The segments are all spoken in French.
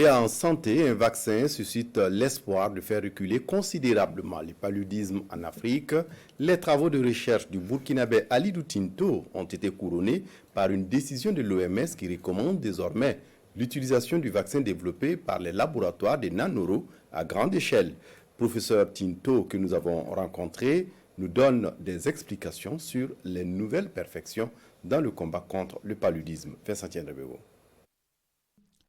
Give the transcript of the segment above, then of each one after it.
Et en santé, un vaccin suscite l'espoir de faire reculer considérablement le paludisme en Afrique. Les travaux de recherche du Burkinabé Alidou Tinto ont été couronnés par une décision de l'OMS qui recommande désormais l'utilisation du vaccin développé par les laboratoires de Nanoro à grande échelle. Professeur Tinto, que nous avons rencontré, nous donne des explications sur les nouvelles perfections dans le combat contre le paludisme. Vincent Rebego.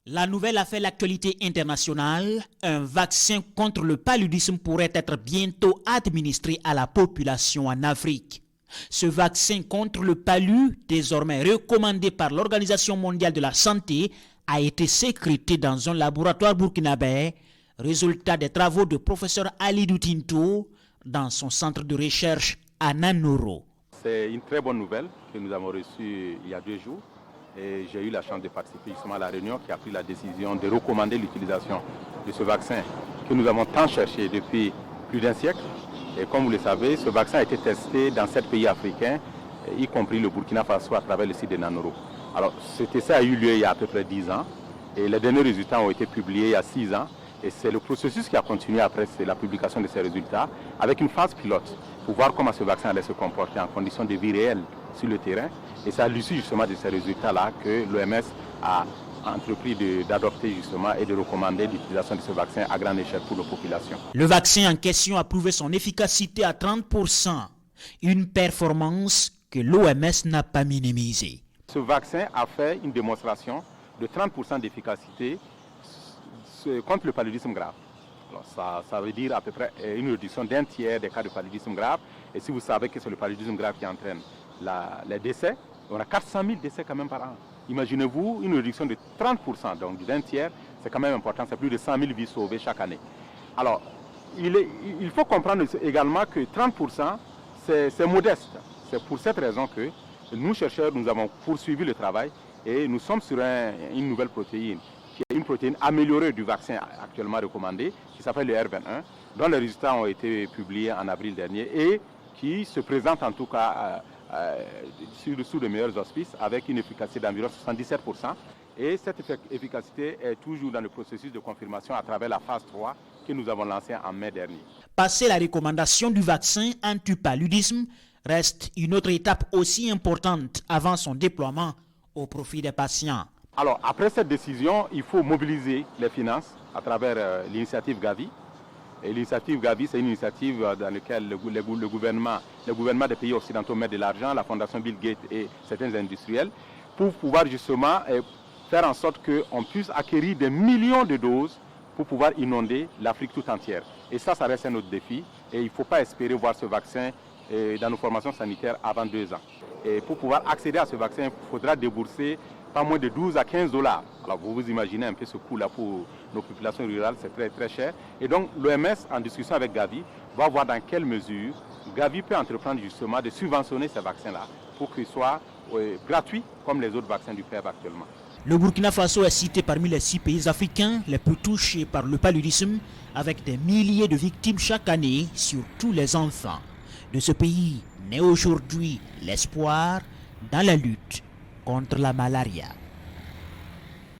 La nouvelle a fait l'actualité internationale. Un vaccin contre le paludisme pourrait être bientôt administré à la population en Afrique. Ce vaccin contre le palu, désormais recommandé par l'Organisation mondiale de la santé, a été sécrété dans un laboratoire burkinabé, résultat des travaux de professeur Alidou Tinto dans son centre de recherche à Nanoro. C'est une très bonne nouvelle que nous avons reçue il y a 2 jours. Et j'ai eu la chance de participer justement à la réunion qui a pris la décision de recommander l'utilisation de ce vaccin que nous avons tant cherché depuis plus d'1 siècle. Et comme vous le savez, ce vaccin a été testé dans 7 pays africains, y compris le Burkina Faso à travers le site de Nanoro. Alors, ce essai a eu lieu il y a à peu près 10 ans et les derniers résultats ont été publiés il y a 6 ans. Et c'est le processus qui a continué après la publication de ces résultats avec une phase pilote pour voir comment ce vaccin allait se comporter en conditions de vie réelle sur le terrain. Et c'est à l'issue justement de ces résultats-là que l'OMS a entrepris d'adopter justement et de recommander l'utilisation de ce vaccin à grande échelle pour nos populations. Le vaccin en question a prouvé son efficacité à 30%, une performance que l'OMS n'a pas minimisée. Ce vaccin a fait une démonstration de 30% d'efficacité contre le paludisme grave. Alors ça veut dire à peu près une réduction d'1 tiers des cas de paludisme grave. Et si vous savez que c'est le paludisme grave qui entraîne les décès, on a 400 000 décès quand même par an. Imaginez-vous une réduction de 30%, donc d'1 tiers, c'est quand même important, c'est plus de 100 000 vies sauvées chaque année. Alors, il faut comprendre également que 30%, c'est modeste. C'est pour cette raison que nous, chercheurs, nous avons poursuivi le travail et nous sommes sur une nouvelle protéine, qui est une protéine améliorée du vaccin actuellement recommandé, qui s'appelle le R21, dont les résultats ont été publiés en avril dernier et qui se présente en tout cas sous de meilleurs auspices avec une efficacité d'environ 77%. Et cette efficacité est toujours dans le processus de confirmation à travers la phase 3 que nous avons lancée en mai dernier. Passer la recommandation du vaccin anti-paludisme reste une autre étape aussi importante avant son déploiement au profit des patients. Alors, après cette décision, il faut mobiliser les finances à travers l'initiative Gavi. Et l'initiative Gavi, c'est une initiative dans laquelle le gouvernement des pays occidentaux met de l'argent, la fondation Bill Gates et certains industriels, pour pouvoir justement faire en sorte qu'on puisse acquérir des millions de doses pour pouvoir inonder l'Afrique tout entière. Et ça reste un autre défi. Et il ne faut pas espérer voir ce vaccin dans nos formations sanitaires avant 2 ans. Et pour pouvoir accéder à ce vaccin, il faudra débourser pas moins de 12 à 15 $. Alors vous imaginez un peu ce coût-là pour nos populations rurales, c'est très très cher. Et donc l'OMS, en discussion avec Gavi, va voir dans quelle mesure Gavi peut entreprendre justement de subventionner ces vaccins-là pour qu'ils soient gratuits comme les autres vaccins du PEV actuellement. Le Burkina Faso est cité parmi les 6 pays africains les plus touchés par le paludisme, avec des milliers de victimes chaque année, surtout les enfants. De ce pays naît aujourd'hui l'espoir dans la lutte contre la malaria.